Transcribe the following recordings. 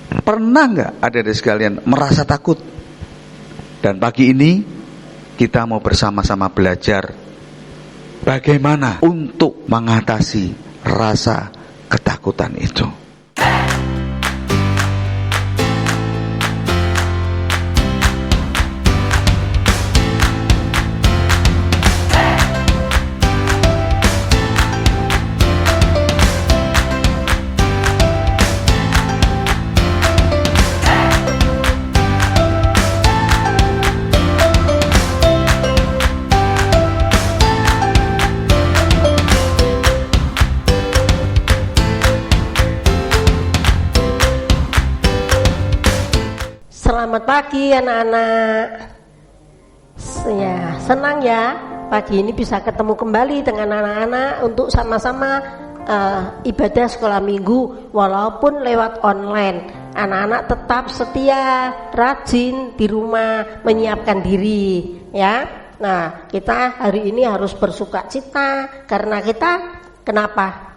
Pernah nggak adik-adik sekalian merasa takut? Dan pagi ini kita mau bersama-sama belajar bagaimana untuk mengatasi rasa ketakutan itu. Selamat pagi anak-anak. Ya, senang ya pagi ini bisa ketemu kembali dengan anak-anak untuk sama-sama ibadah sekolah minggu walaupun lewat online. Anak-anak tetap setia, rajin di rumah menyiapkan diri ya. Nah, kita hari ini harus bersukacita karena kita kenapa?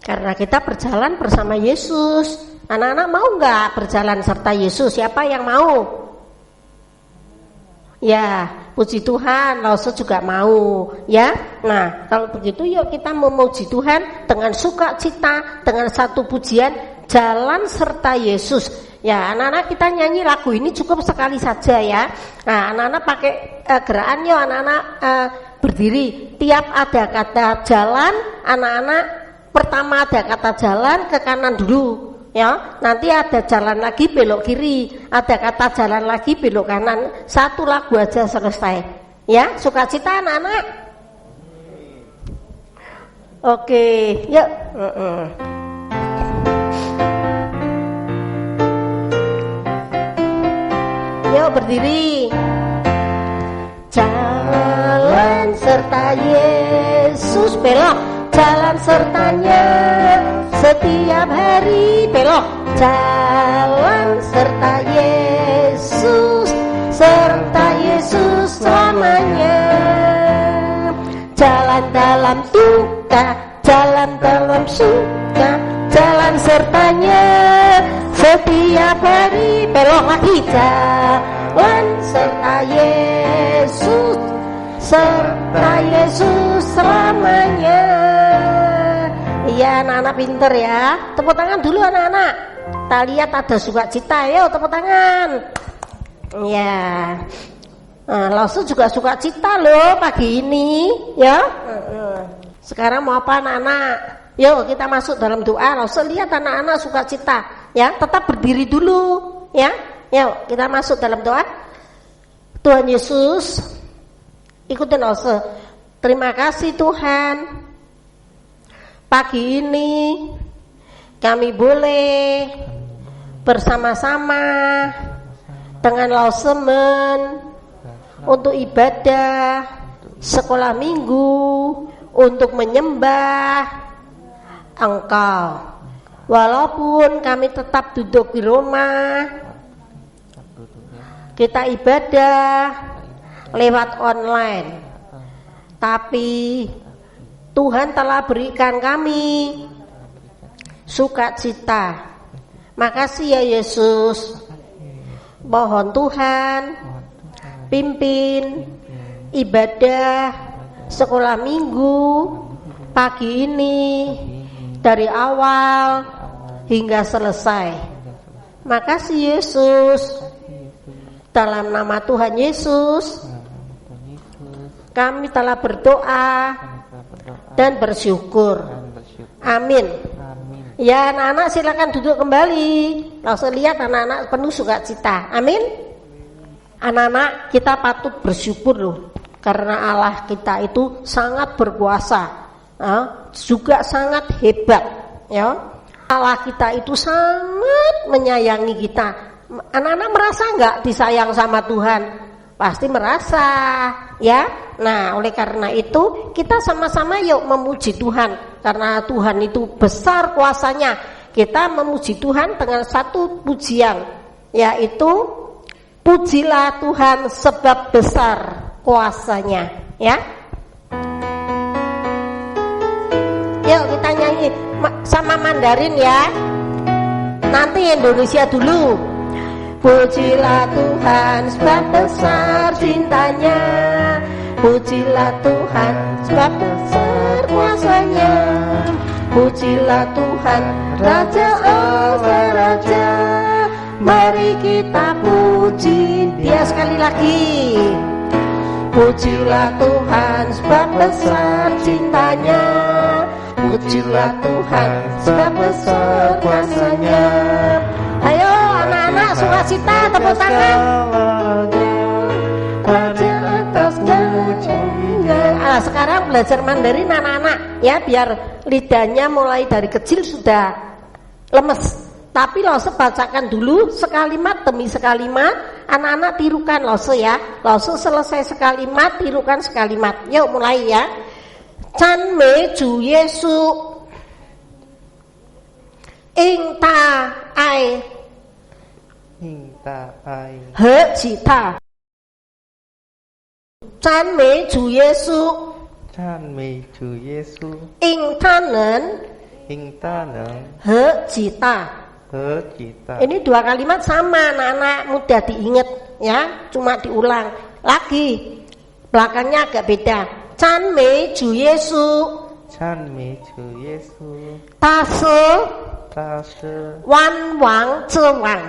Karena kita berjalan bersama Yesus. Anak-anak mau nggak berjalan serta Yesus? Siapa yang mau? Ya, puji Tuhan, Lause juga mau ya. Nah, kalau begitu yuk kita memuji Tuhan dengan sukacita, dengan satu pujian, jalan serta Yesus. Ya, anak-anak kita nyanyi lagu ini cukup sekali saja ya. Nah, anak-anak pakai gerakan yuk, anak-anak berdiri. Tiap ada kata jalan, anak-anak pertama ada kata jalan ke kanan dulu. Ya, nanti ada jalan lagi belok kiri, ada kata jalan lagi belok kanan. Satu lagu aja selesai. Ya, sukacita anak-anak. Oke, yuk. Yuk berdiri. Jalan serta Yesus, belok. Jalan sertanya setiap hari, belok. Jalan serta Yesus, serta Yesus selamanya. Jalan dalam duka, jalan dalam suka, jalan sertanya setiap hari, belok lagi. Jalan serta Yesus, serta Yesus selamanya. Iya, anak-anak pinter ya. Tepuk tangan dulu anak-anak. Kita lihat ada sukacita, yuk tepuk tangan. Ya. Nah, Lause juga sukacita loh pagi ini, ya. Sekarang mau apa anak-anak? Yuk kita masuk dalam doa. Lause lihat anak-anak sukacita, ya. Tetap berdiri dulu, ya. Yuk kita masuk dalam doa. Tuhan Yesus, ikutin Lause. Terima kasih Tuhan. Pagi ini kami boleh bersama-sama dengan Lausemen untuk ibadah sekolah minggu, untuk menyembah Engkau. Walaupun kami tetap duduk di rumah, kita ibadah lewat online, tapi Tuhan telah berikan kami sukacita. Makasih ya Yesus. Mohon Tuhan pimpin ibadah sekolah minggu pagi ini dari awal hingga selesai. Makasih Yesus. Dalam nama Tuhan Yesus kami telah berdoa dan bersyukur. Amin. Ya anak-anak silakan duduk kembali. Langsung lihat anak-anak penuh sukacita. Amin. Anak-anak kita patut bersyukur loh, karena Allah kita itu sangat berkuasa, juga sangat hebat. Ya, Allah kita itu sangat menyayangi kita. Anak-anak merasa nggak disayang sama Tuhan? Pasti merasa, ya. Nah, oleh karena itu kita sama-sama yuk memuji Tuhan, karena Tuhan itu besar kuasanya. Kita memuji Tuhan dengan satu pujian, yaitu pujilah Tuhan sebab besar kuasanya, ya. Yuk kita nyanyi sama Mandarin ya. nyanyi Indonesia dulu. Pujilah Tuhan sebab besar cintanya, pujilah Tuhan sebab besar kuasanya, pujilah Tuhan Raja Allah Raja. Mari kita puji Dia sekali lagi. Pujilah Tuhan sebab besar cintanya, pujilah Tuhan sebab besar kuasanya. Ayo anak-anak sukacita tepuk tangan. Raja atasnya. Sekarang belajar Mandarin anak-anak ya, biar lidahnya mulai dari kecil sudah lemes. Tapi Lose bacakan dulu sekalimat demi sekalimat. Anak-anak tirukan Lose ya. Lose selesai sekalimat, tirukan sekalimat. Yuk mulai ya. Chan me ju Yesu ing ta ai he chi ta. Chan me ju Yesu ing ta nen he chi ta. Ini dua kalimat sama, anak-anak mudah diingat ya, cuma diulang lagi. Belakangnya agak beda. Chan me ju Yesu ta se wan wang ce wang.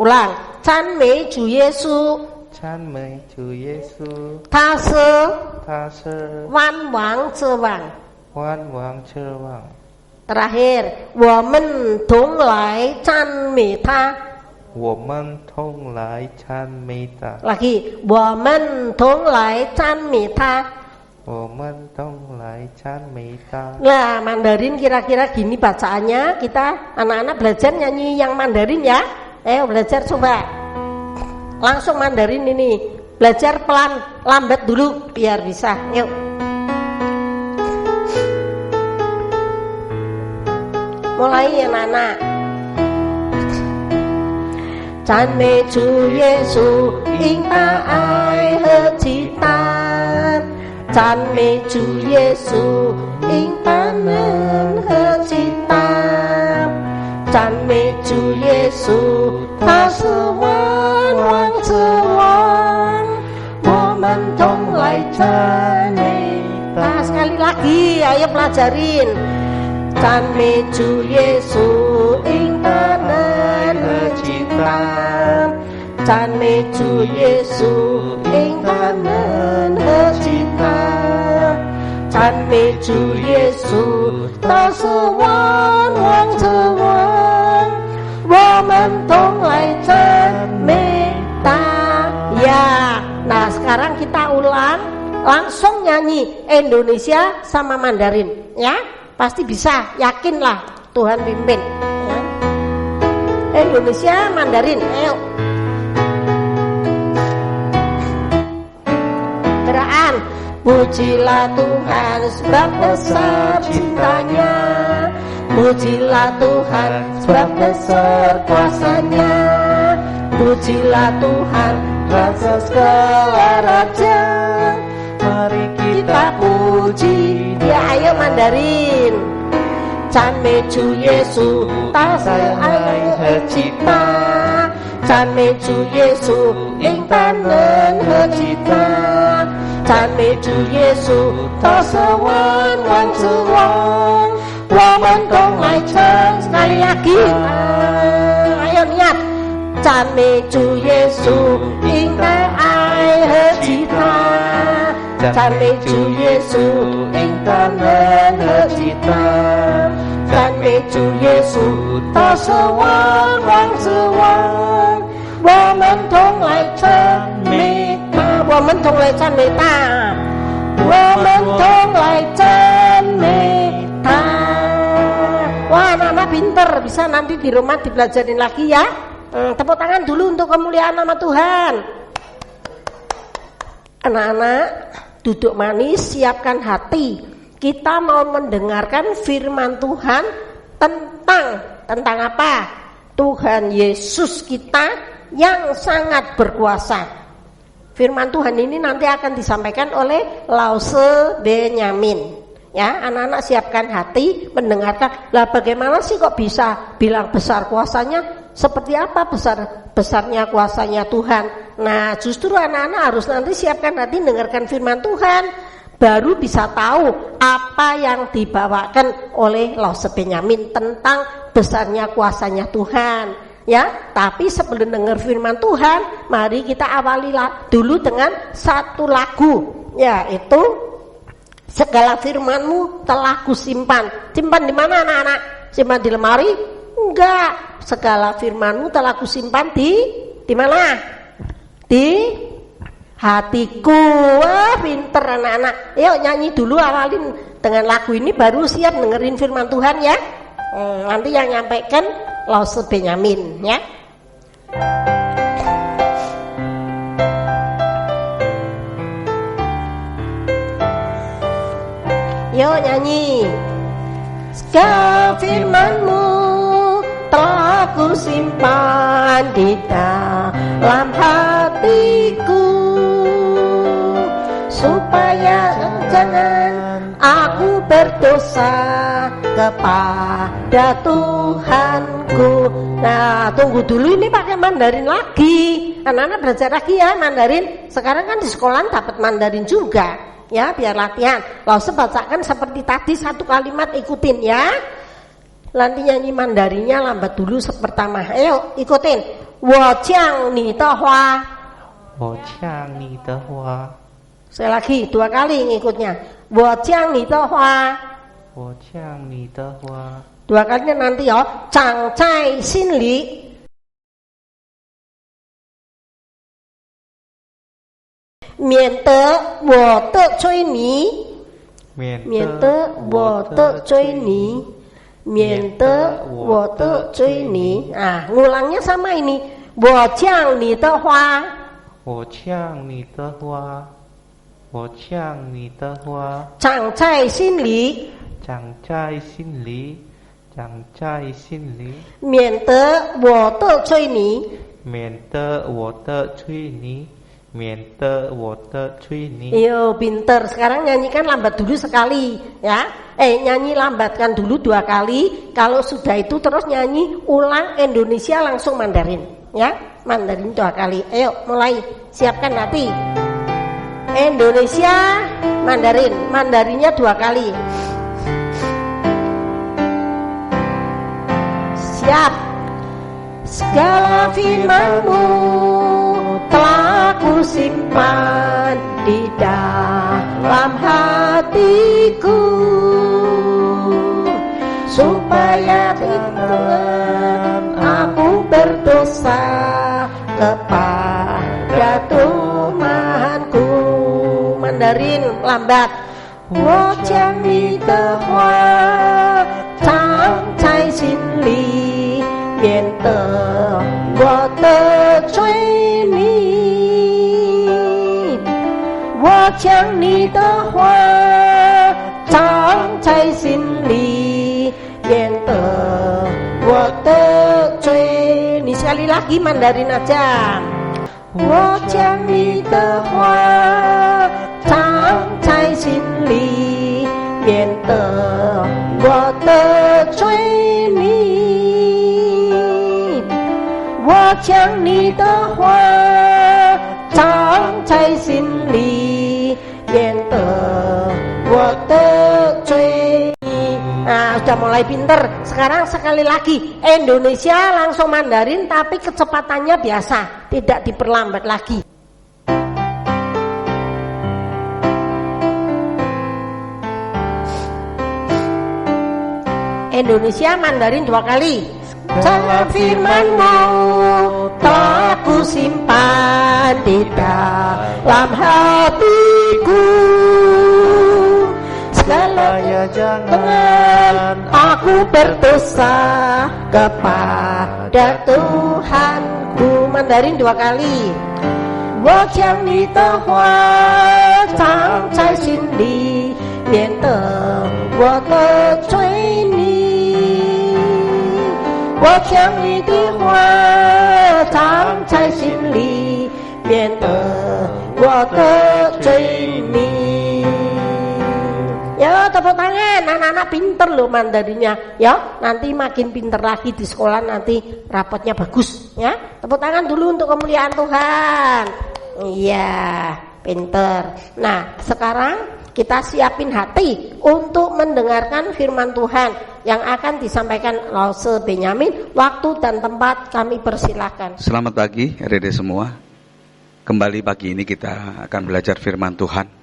Ulang. Chan me ju Yesu ta se wan wang ce wang. Terakhir, women dong lai chan me ta. Lagi, women dong lai chan me ta. Nah, Mandarin kira-kira gini bacaannya. Kita anak-anak belajar nyanyi yang Mandarin ya. Ayo belajar coba. Langsung Mandarin ini. Belajar pelan, lambat dulu biar bisa. Yuk. Mulai ya anak. Chan me ju Yesu ing ta ai he chi ta. Chan me ju Yesu ing ta nen he chi ta. Chan me ju Yesu ta se wan wang ce wang. Woman dong lai chan me ta. Sekali lagi, ayo pelajarin. Chan me ju Yesu ing ta nen he chi ta. Chan me ju Yesu ing ta nen he chi ta. Chan me ju Yesu ta se wan wang ce wang. Woman dong lai chan me ta. Ya, nah sekarang kita ulang, langsung nyanyi Indonesia sama Mandarin ya. Pasti bisa, yakinlah Tuhan pimpin ya. Indonesia Mandarin, ayo. Gerakan. Pujilah Tuhan sebab besar cintanya, pujilah Tuhan sebab besar kuasanya, pujilah Tuhan Raja segala raja. Mari kita puji Dia. Ayo Mandarin. Chan me ju Yesu ta se ai he chi ta. Chan me ju Yesu ing ta nen he chi ta. Chan me ju Yesu ta se wan wang ce wang. Woman dong lai chan. Sekali lagi. Ayo niat. Chan me ju Yesu ing ta ai he chi ta. Chan me ju Yesu ing ta nen he chi ta. Chan me ju Yesu ta se wan wang ce wang. Woman dong lai chan me ta. Woman dong lai chan me ta. Woman dong lai chan me ta. Wah, anak-anak pinter, bisa nanti di rumah dipelajarin lagi ya. Tepuk tangan dulu untuk kemuliaan nama Tuhan. Anak-anak duduk manis, siapkan hati. Kita mau mendengarkan firman Tuhan tentang apa? Tuhan Yesus kita yang sangat berkuasa. Firman Tuhan ini nanti akan disampaikan oleh Lause Benyamin. Ya, anak-anak siapkan hati mendengarkan. Lah bagaimana sih kok bisa bilang besar kuasanya? Seperti apa besarnya kuasanya Tuhan? Nah, justru anak-anak harus nanti siapkan hati dengarkan firman Tuhan, baru bisa tahu apa yang dibawakan oleh Lause Benyamin tentang besarnya kuasanya Tuhan. Ya, tapi sebelum dengar firman Tuhan, mari kita awali dulu dengan satu lagu, yaitu segala firman-Mu telah kusimpan. Simpan di mana anak-anak? Simpan di lemari? Enggak. Segala firman-Mu telah kusimpan di mana? Di hatiku. Wah, pinter anak-anak. Yuk nyanyi dulu, awalin dengan lagu ini, baru siap dengerin firman Tuhan ya. Nanti yang nyampaikan Lause Benyamin ya. Yuk nyanyi. Segala firman-Mu telah kusimpan di dalam hatiku, supaya jangan aku berdosa kepada Tuhanku. Nah, tunggu dulu, ini pakai Mandarin lagi. Anak-anak belajar lagi ya Mandarin. Sekarang kan di sekolah dapat Mandarin juga. Ya, biar latihan. Lause bacakan seperti tadi, satu kalimat ikutin ya. Nanti nyanyi Mandarinya lambat dulu pertama. Ayo ikutin. Wo jiang ni de hua. Wo jiang ni de hua. Sekali lagi, 2 kali ngikutnya. Wo jiang ni de hua. Wo jiang ni de hua. 2 kalinya nanti ya. Zhang zai xin li. Mian de wo de zui ni. Mian de wo de zui ni. Mian de wo de zui ni. Ah, ngulangnya sama ini. Wo jiang ni de hua. Wo jiang ni de hua. Wo jiang ni de hua. Zhang zai xin li. Zhang zai xin li. Zhang zai xin li. Mian de wo de zui ni. Mian de wo de zui ni. Mian de wo de zui ni. Yo, pinter. Sekarang nyanyikan lambat dulu sekali ya. Nyanyi lambatkan dulu 2 kali. Kalau sudah itu terus nyanyi ulang Indonesia langsung Mandarin ya. Mandarin 2 kali. Ayo mulai, siapkan hati. Indonesia Mandarin. Mandarinnya 2 kali. Siap. Segala firman-Mu telah kusimpan di dalam hatiku, supaya jangan aku berdosa kepada Tuhanku. Mandarin lambat. Wo jiang ni de hua, zhang zai xin li, mian de wo de zui ni. Wo jiang ni de hua, zhang zai xin li, mian de wo de zui ni. Sekali lagi Mandarin aja. Wo jiang ni de hua, zhang zai xin li, mian de wo de zui ni. Wo jiang ni de hua, zhang zai xin li, mian de wo de zui ni. Nah, sudah mulai pinter. Sekarang sekali lagi Indonesia langsung Mandarin, tapi kecepatannya biasa, tidak diperlambat lagi. Indonesia Mandarin 2 kali. Segala firman-Mu telah kusimpan di dalam hatiku, segalanya jangan aku berdosa kepada Tuhanku. Mandarin 2 kali. Wo jiang ni de hua, zhang zai xin li, mian de wo de zui ni. Wo jiang ni de hua, zhang zai xin li, mian de wo de zui ni. Ya tepuk tangan, anak-anak pinter loh Mandarinnya. Ya, nanti makin pinter lagi di sekolah, nanti rapotnya bagus. Ya, tepuk tangan dulu untuk kemuliaan Tuhan. Iya, pinter. Nah, sekarang kita siapin hati untuk mendengarkan firman Tuhan yang akan disampaikan Lause Benyamin. Waktu dan tempat kami persilahkan. Selamat pagi adik-adik semua. Kembali pagi ini kita akan belajar firman Tuhan.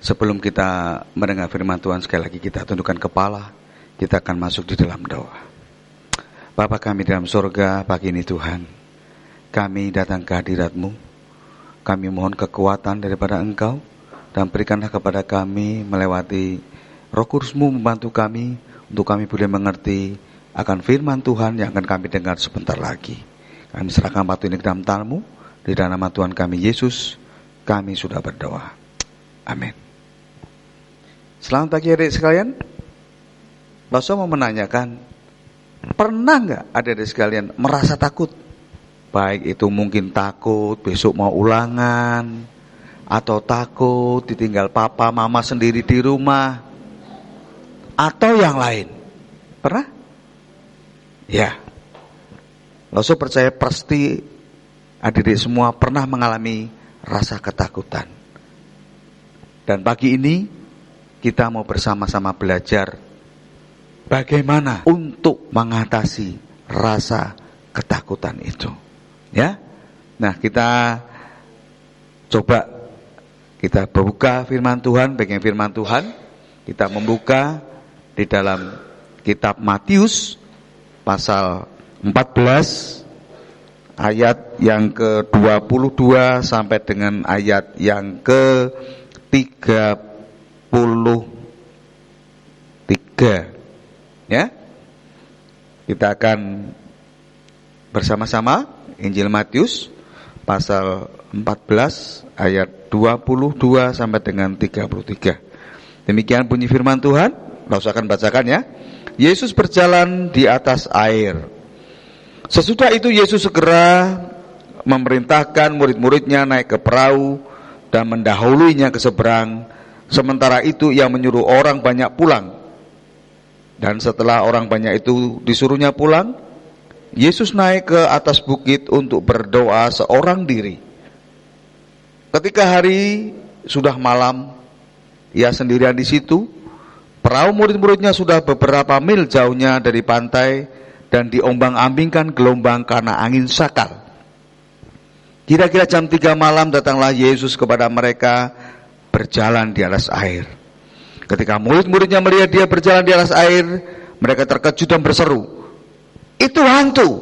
Sebelum kita mendengar firman Tuhan, sekali lagi kita tundukkan kepala. Kita akan masuk di dalam doa. Bapa kami dalam surga, pagi ini Tuhan, kami datang ke hadirat-Mu. Kami mohon kekuatan daripada Engkau, dan berikanlah kepada kami melewati Roh Kudus-Mu membantu kami, untuk kami boleh mengerti akan firman Tuhan yang akan kami dengar sebentar lagi. Kami serahkan waktu ini ke dalam tangan-Mu, di dalam nama Tuhan kami Yesus, kami sudah berdoa. Amin. Selamat pagi adik sekalian. Lause mau menanyakan, pernah nggak adik-adik sekalian merasa takut? Baik itu mungkin takut besok mau ulangan, atau takut ditinggal papa mama sendiri di rumah, atau yang lain. Pernah? Ya. Lause percaya pasti adik-adik semua pernah mengalami rasa ketakutan. Dan pagi ini kita mau bersama-sama belajar bagaimana untuk mengatasi rasa ketakutan itu. Ya. Nah, kita coba kita buka firman Tuhan, bagian firman Tuhan. Kita membuka di dalam kitab Matius pasal 14 ayat yang ke-22 sampai dengan ayat yang ke-33. Ya. Kita akan bersama-sama Injil Matius pasal 14 ayat 22 sampai dengan 33. Demikian bunyi firman Tuhan. Lause akan bacakan ya. Yesus berjalan di atas air. Sesudah itu Yesus segera memerintahkan murid-muridnya naik ke perahu dan mendahuluinya ke seberang. Sementara itu ia menyuruh orang banyak pulang. Dan setelah orang banyak itu disuruhnya pulang, Yesus naik ke atas bukit untuk berdoa seorang diri. Ketika hari sudah malam, ia sendirian di situ. Perahu murid-muridnya sudah beberapa mil jauhnya dari pantai dan diombang-ambingkan gelombang karena angin sakal. Kira-kira jam 3 malam datanglah Yesus kepada mereka berjalan di atas air. Ketika murid-muridnya melihat dia berjalan di atas air, mereka terkejut dan berseru, "Itu hantu!"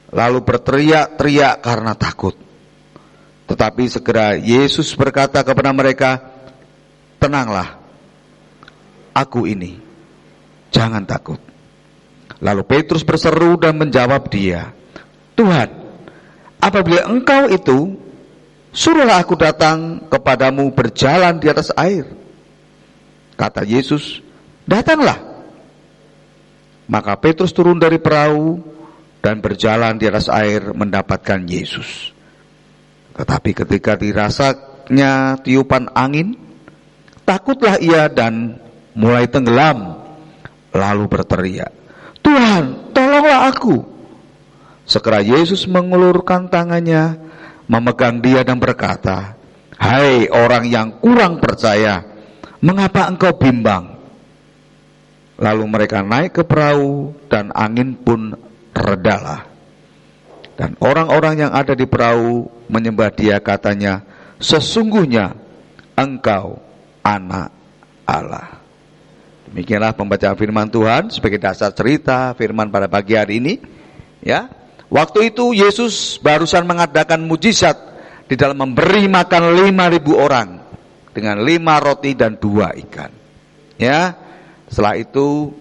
Lalu berteriak-teriak karena takut. Tetapi segera Yesus berkata kepada mereka, "Tenanglah, aku ini, jangan takut." Lalu Petrus berseru dan menjawab dia, "Tuhan, apabila Engkau itu, suruhlah aku datang kepadamu berjalan di atas air." Kata Yesus, "Datanglah." Maka Petrus turun dari perahu dan berjalan di atas air mendapatkan Yesus. Tetapi ketika dirasanya tiupan angin, takutlah ia dan mulai tenggelam. Lalu berteriak, "Tuhan, tolonglah aku." Segera Yesus mengulurkan tangannya, memegang dia dan berkata, "Hai orang yang kurang percaya, mengapa engkau bimbang?" Lalu mereka naik ke perahu dan angin pun redalah. Dan orang-orang yang ada di perahu menyembah dia, katanya, "Sesungguhnya engkau anak Allah." Demikianlah pembacaan firman Tuhan sebagai dasar cerita firman pada pagi hari ini. Ya, waktu itu Yesus barusan mengadakan mujizat di dalam memberi makan 5.000 orang dengan 5 roti dan 2 ikan. Ya, setelah itu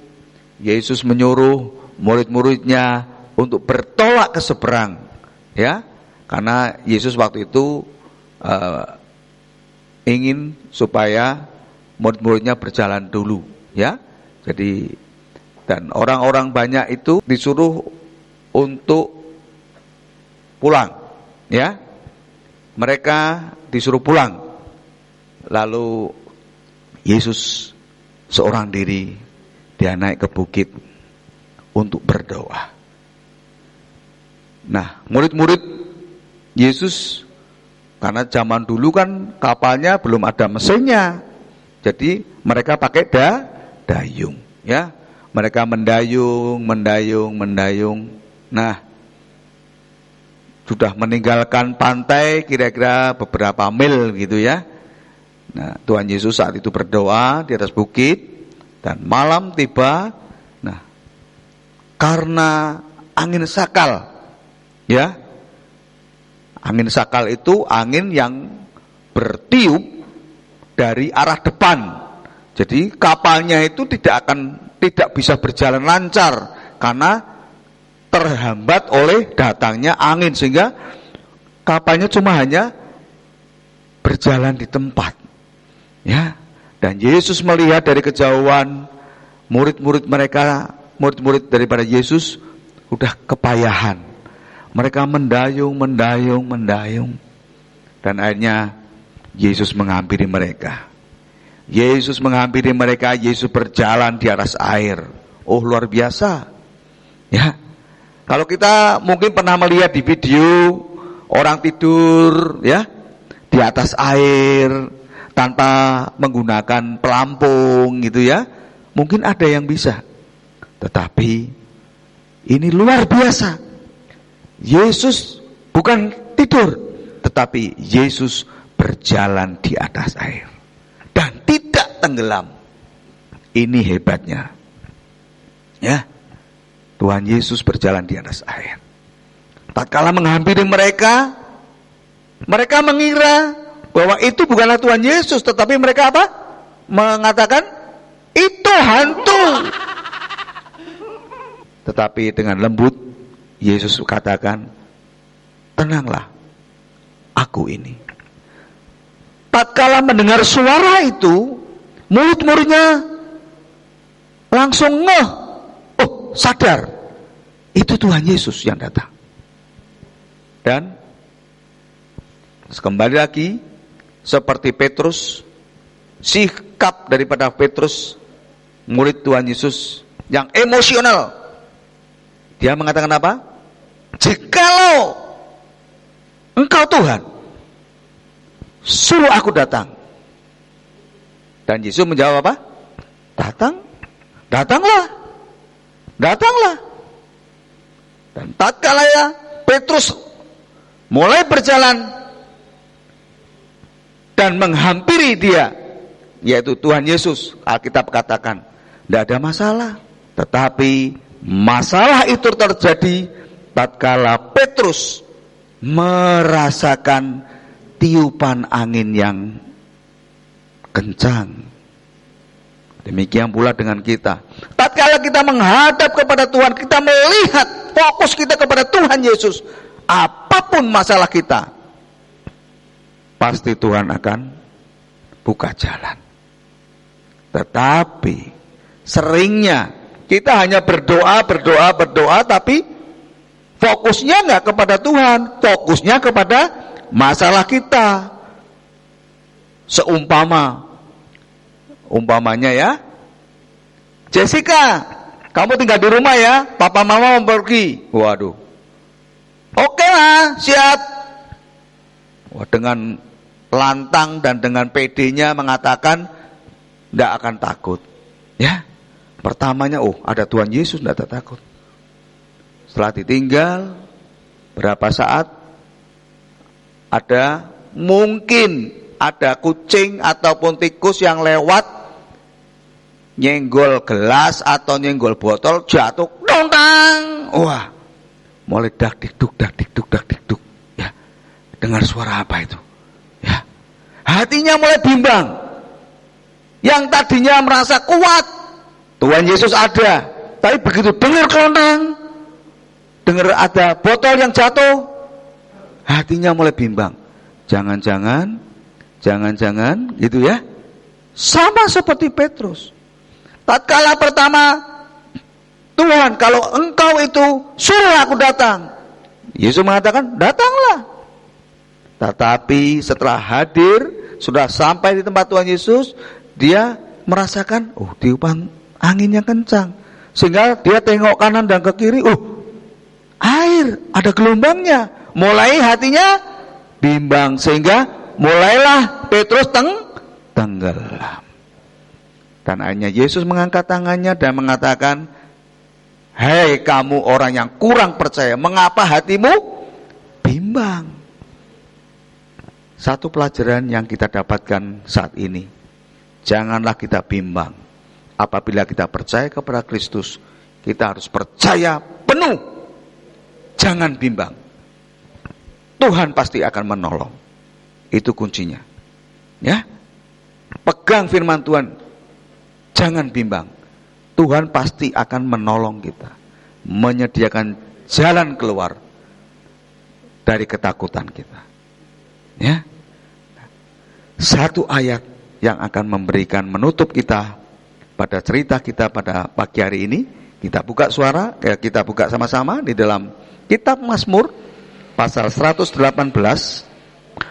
Yesus menyuruh murid-muridnya untuk bertolak ke seberang. Ya, karena Yesus waktu itu ingin supaya murid-muridnya berjalan dulu. Ya, jadi dan orang-orang banyak itu disuruh untuk pulang. Ya, mereka disuruh pulang. Lalu Yesus seorang diri, dia naik ke bukit untuk berdoa. Nah, murid-murid Yesus, karena zaman dulu kan kapalnya belum ada mesinnya, jadi mereka pakai dayung, ya. Mereka mendayung. Nah, sudah meninggalkan pantai kira-kira beberapa mil gitu ya. Nah, Tuhan Yesus saat itu berdoa di atas bukit dan malam tiba. Nah, karena angin sakal, ya. Angin sakal itu angin yang bertiup dari arah depan. Jadi kapalnya itu tidak bisa berjalan lancar karena terhambat oleh datangnya angin, sehingga kapalnya cuma hanya berjalan di tempat. Ya. Dan Yesus melihat dari kejauhan murid-murid daripada Yesus udah kepayahan. Mereka mendayung. Dan akhirnya Yesus menghampiri mereka. Yesus berjalan di atas air. Oh, luar biasa. Ya. Kalau kita mungkin pernah melihat di video orang tidur ya di atas air tanpa menggunakan pelampung gitu ya. Mungkin ada yang bisa. Tetapi ini luar biasa. Yesus bukan tidur, tetapi Yesus berjalan di atas air dan tidak tenggelam. Ini hebatnya. Ya. Tuhan Yesus berjalan di atas air. Tatkala menghampiri mereka mengira bahwa itu bukanlah Tuhan Yesus, tetapi mereka apa? Mengatakan itu hantu. Tetapi dengan lembut Yesus katakan, tenanglah, aku ini. Tatkala mendengar suara itu, murid-muridnya langsung ngeh. Oh, sadar. Itu Tuhan Yesus yang datang. Dan kembali lagi seperti Petrus, sikap daripada Petrus, murid Tuhan Yesus yang emosional. Dia mengatakan apa? Jikalau Engkau Tuhan, suruh aku datang. Dan Yesus menjawab apa? Datanglah. Dan tatkala Petrus mulai berjalan dan menghampiri dia, yaitu Tuhan Yesus, Alkitab katakan, tidak ada masalah. Tetapi masalah itu terjadi tatkala Petrus merasakan tiupan angin yang kencang. Demikian pula dengan kita. Tatkala kita menghadap kepada Tuhan, kita melihat fokus kita kepada Tuhan Yesus, apapun masalah kita, pasti Tuhan akan buka jalan. Tetapi seringnya kita hanya berdoa, tapi fokusnya nggak kepada Tuhan, fokusnya kepada masalah kita. Umpamanya ya, Jessica, kamu tinggal di rumah ya, papa mama mau pergi. Waduh, oke lah, siap. Wah, dengan lantang dan dengan PD-nya mengatakan tidak akan takut. Ya, pertamanya, ada Tuhan Yesus, tidak takut. Setelah ditinggal berapa saat, mungkin ada kucing ataupun tikus yang lewat, nyenggol gelas atau nyenggol botol, jatuh, dongtang. Wah, mulai dak dikduk. Ya, dengar suara apa itu? Ya, hatinya mulai bimbang. Yang tadinya merasa kuat, Tuhan Yesus ada, tapi begitu dengar kelontang, dengar ada botol yang jatuh, hatinya mulai bimbang. Jangan-jangan gitu ya. Sama seperti Petrus. Tatkala pertama, Tuhan, kalau Engkau itu suruh aku datang, Yesus mengatakan, datanglah. Tetapi setelah hadir, sudah sampai di tempat Tuhan Yesus, dia merasakan, tiupan anginnya kencang, sehingga dia tengok kanan dan ke kiri, air, ada gelombangnya. Mulai hatinya bimbang, sehingga mulailah Petrus tenggelam. Dan akhirnya Yesus mengangkat tangannya dan mengatakan, "Hei kamu orang yang kurang percaya, mengapa hatimu bimbang?" Satu pelajaran yang kita dapatkan saat ini, janganlah kita bimbang. Apabila kita percaya kepada Kristus, kita harus percaya penuh. Jangan bimbang. Tuhan pasti akan menolong. Itu kuncinya. Ya. Pegang firman Tuhan. Jangan bimbang. Tuhan pasti akan menolong kita, menyediakan jalan keluar dari ketakutan kita. Ya. Satu ayat yang akan memberikan menutup kita pada cerita kita pada pagi hari ini. Kita buka suara, kita buka sama-sama di dalam Kitab Mazmur pasal 118,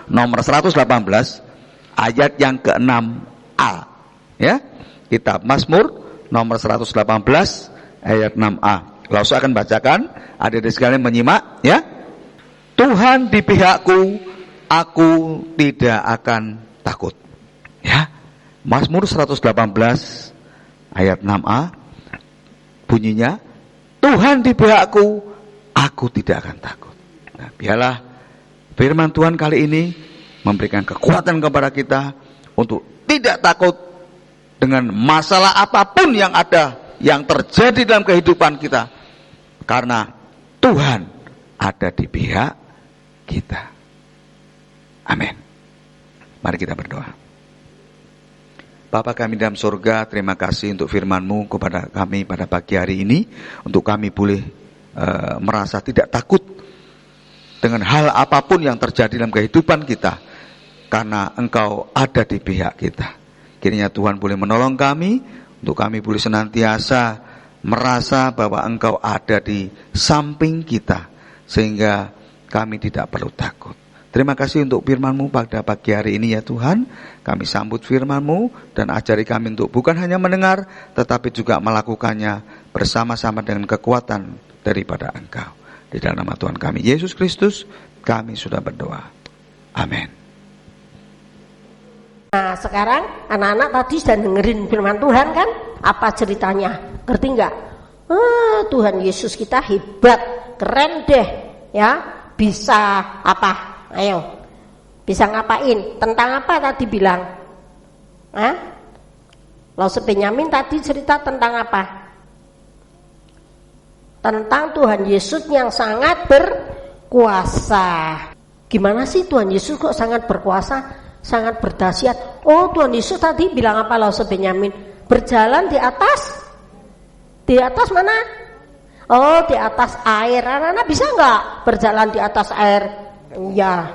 nomor 118 ayat yang ke-6a. Ya. Kitab Mazmur nomor 118 ayat 6a. Lalu saya akan bacakan, adik-adik sekalian menyimak, ya. Tuhan di pihakku, aku tidak akan takut. Ya. Mazmur 118 ayat 6a bunyinya, Tuhan di pihakku, aku tidak akan takut. Nah, biarlah firman Tuhan kali ini memberikan kekuatan kepada kita untuk tidak takut dengan masalah apapun yang ada, yang terjadi dalam kehidupan kita, karena Tuhan ada di pihak kita. Amin. Mari kita berdoa. Bapa kami dalam surga, terima kasih untuk firman-Mu kepada kami pada pagi hari ini, untuk kami boleh merasa tidak takut dengan hal apapun yang terjadi dalam kehidupan kita, karena Engkau ada di pihak kita. Kiranya Tuhan boleh menolong kami, untuk kami boleh senantiasa merasa bahwa Engkau ada di samping kita, sehingga kami tidak perlu takut. Terima kasih untuk firman-Mu pada pagi hari ini ya Tuhan. Kami sambut firman-Mu dan ajari kami untuk bukan hanya mendengar, tetapi juga melakukannya bersama-sama dengan kekuatan daripada Engkau. Di dalam nama Tuhan kami Yesus Kristus, kami sudah berdoa. Amin. Nah sekarang anak-anak tadi sudah dengerin firman Tuhan kan? Apa ceritanya? Ngerti nggak? Tuhan Yesus kita hebat, keren deh, ya. Bisa apa? Ayo, bisa ngapain? Tentang apa tadi bilang? Lause Benyamin tadi cerita tentang apa? Tentang Tuhan Yesus yang sangat berkuasa. Gimana sih Tuhan Yesus kok sangat berkuasa, sangat berdahsyat? Oh, Tuhan Yesus tadi bilang apa Lause Benyamin? Berjalan di atas mana? Oh, di atas air. Anak-anak bisa nggak berjalan di atas air? Ya,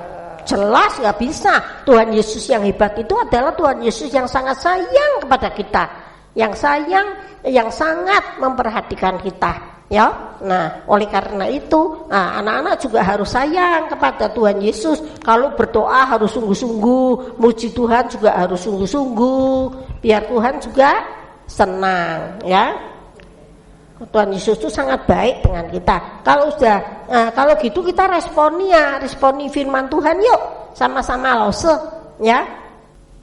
jelas nggak bisa. Tuhan Yesus yang hebat itu adalah Tuhan Yesus yang sangat sayang kepada kita, yang sayang, yang sangat memperhatikan kita. Ya, nah oleh karena itu, anak-anak juga harus sayang kepada Tuhan Yesus. Kalau berdoa harus sungguh-sungguh, muji Tuhan juga harus sungguh-sungguh, biar Tuhan juga senang. Ya. Tuhan Yesus itu sangat baik dengan kita. Kalau gitu kita responi firman Tuhan yuk, sama-sama lause, ya.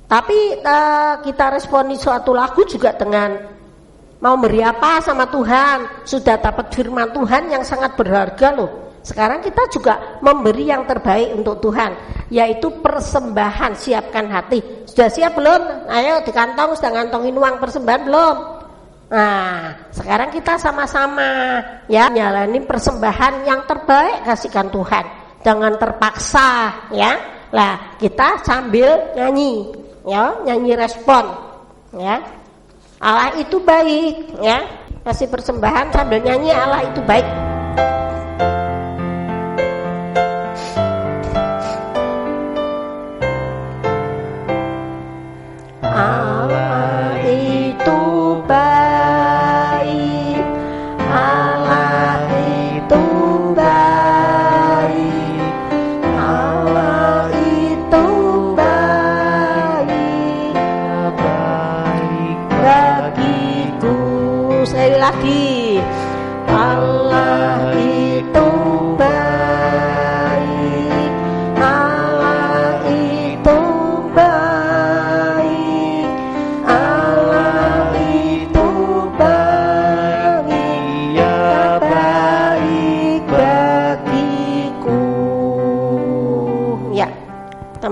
Tapi kita responi suatu lagu juga dengan mau beri apa sama Tuhan. Sudah dapat firman Tuhan yang sangat berharga loh. Sekarang kita juga memberi yang terbaik untuk Tuhan, yaitu persembahan. Siapkan hati. Sudah siap belum? Ayo di kantong, sudah ngantongin uang persembahan belum? Nah, sekarang kita sama-sama ya nyalain persembahan yang terbaik, kasihkan Tuhan. Jangan terpaksa ya. Lah, kita sambil nyanyi ya, nyanyi respon ya. Allah itu baik ya. Kasih persembahan sambil nyanyi Allah itu baik. Allah itu baik.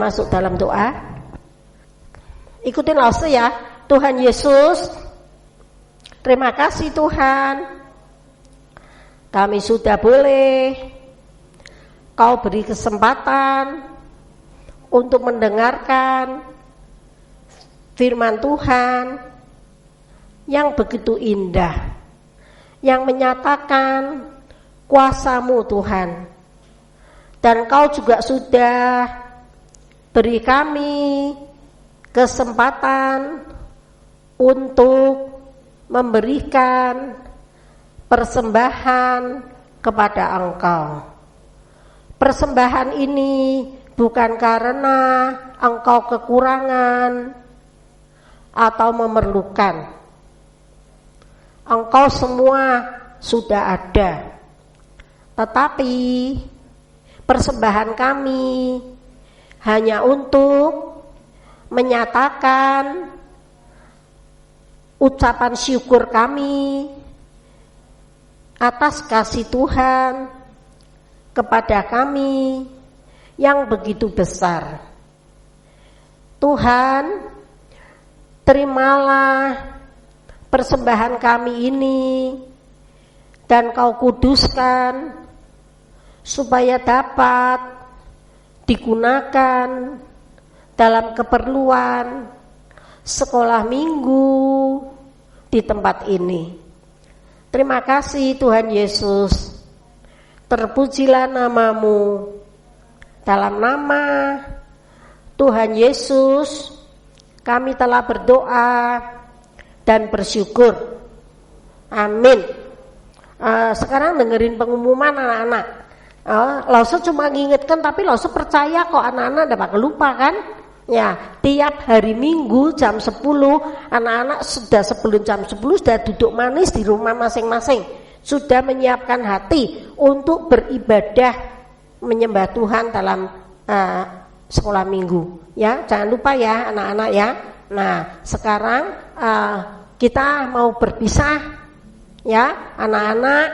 masuk dalam doa. Ikutin lause ya. Tuhan Yesus, terima kasih Tuhan, kami sudah boleh Kau beri kesempatan untuk mendengarkan firman Tuhan yang begitu indah, yang menyatakan kuasa-Mu Tuhan. Dan Kau juga sudah beri kami kesempatan untuk memberikan persembahan kepada Engkau. Persembahan ini bukan karena Engkau kekurangan atau memerlukan. Engkau semua sudah ada. Tetapi persembahan kami hanya untuk menyatakan ucapan syukur kami atas kasih Tuhan kepada kami yang begitu besar. Tuhan, terimalah persembahan kami ini dan Kau kuduskan supaya dapat digunakan dalam keperluan sekolah minggu di tempat ini. Terima kasih Tuhan Yesus. Terpujilah nama-Mu. Dalam nama Tuhan Yesus kami telah berdoa dan bersyukur. Amin. Sekarang dengerin pengumuman anak-anak. Lause cuma ngingetkan, tapi Lause percaya kok anak-anak udah bakal lupa kan? Ya, tiap hari Minggu jam 10 anak-anak sudah sebelum jam 10 sudah duduk manis di rumah masing-masing, sudah menyiapkan hati untuk beribadah menyembah Tuhan dalam sekolah minggu. Ya, jangan lupa ya anak-anak ya. Nah, sekarang kita mau berpisah ya, anak-anak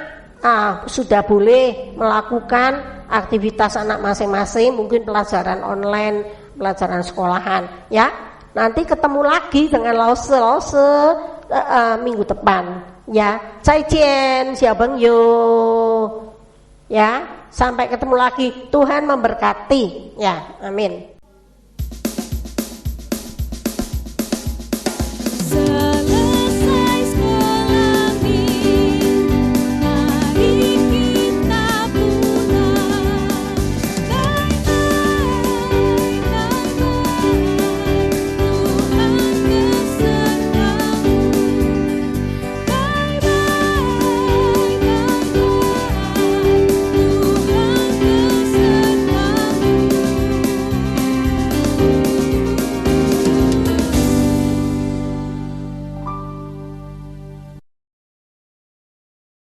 sudah boleh melakukan aktivitas anak masing-masing, mungkin pelajaran online, pelajaran sekolahan ya. Nanti ketemu lagi dengan lause minggu depan ya. Zaijian, xiaobeng yo. Ya, sampai ketemu lagi. Tuhan memberkati ya. Amin.